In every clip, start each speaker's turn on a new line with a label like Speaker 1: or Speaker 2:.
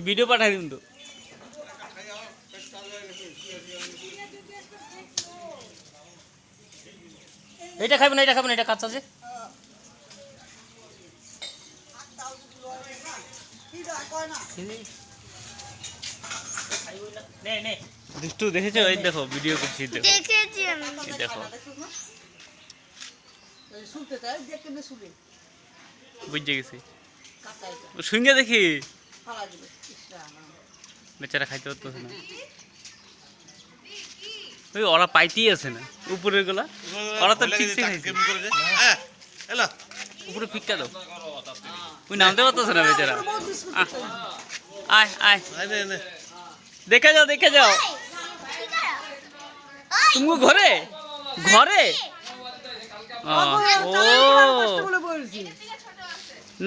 Speaker 1: Video পাঠাই দিন তো। এটা খাবেন না, এটা খাবেন, এটা কাঁচা আছে। দুষ্টু দেখেছো? এই দেখো ভিডিও করছি, দেখো
Speaker 2: দেখেছি আমি।
Speaker 1: এই দেখো বুঝে গেছি। শুনে দেখি বেচারা খাইতে পারতেছে না। ওই ওরা পাইতেই আছে না উপরের গুলা, ওরা তো ঠিক ঠিক খাইছে। উপরে ফিক্কা দাও, ওই নামতে পারতেছে না বেচারা। আয় আয় দেখে যাও, দেখে যাও। তুমি ঘরে ঘরে ও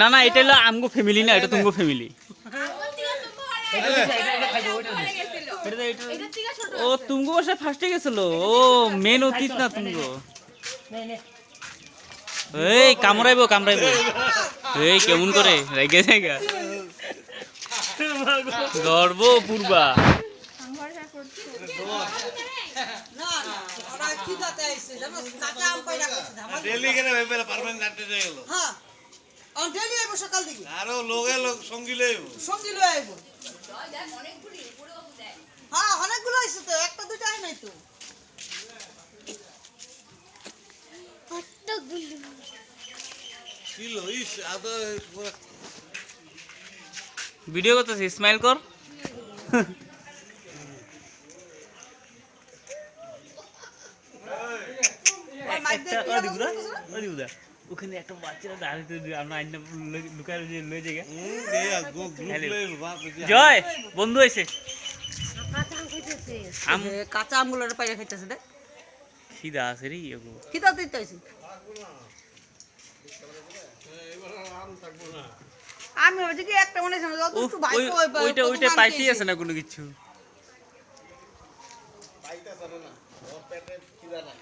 Speaker 1: না না, এটা হলো আমগো ফ্যামিলি না, এটা তুমগো ফ্যামিলি। ও তুমগো বাসায় ফার্স্টে গেছিল, ও মেন অতীত না তুমগো। এই কামড়াইবো কামড়াইবো, এই কেমন করে রেগে জায়গা গর্ব পূর্বা।
Speaker 3: আরো লোকে লোক সঙ্গী লইব,
Speaker 4: সঙ্গী লই আইব। হ্যাঁ অনেকগুলো আইছে তো, একটা দুটো আই নাই তো।
Speaker 3: কিলো ইস আদা
Speaker 1: ভিডিও করতেছি, স্মাইল কর। ওখানে একটা বাচ্চারা দাঁড়িয়ে আমরা আইনা লুকায় লয়ে যাই। জয় বন্ধু এসে
Speaker 4: কাঁচা আমগুলো পাইয়া খাইতেছে দেখ,
Speaker 1: খিদা আছে রে।
Speaker 4: খিদা দিতে আইছি আমি, ওই যে একটা মনে হয় যত একটু ভাই
Speaker 1: ওইটা ওইটা পাইতেই আছে না কোনো কিছু।
Speaker 3: পাইতাছ না, ওর পেটে খিদা নাই।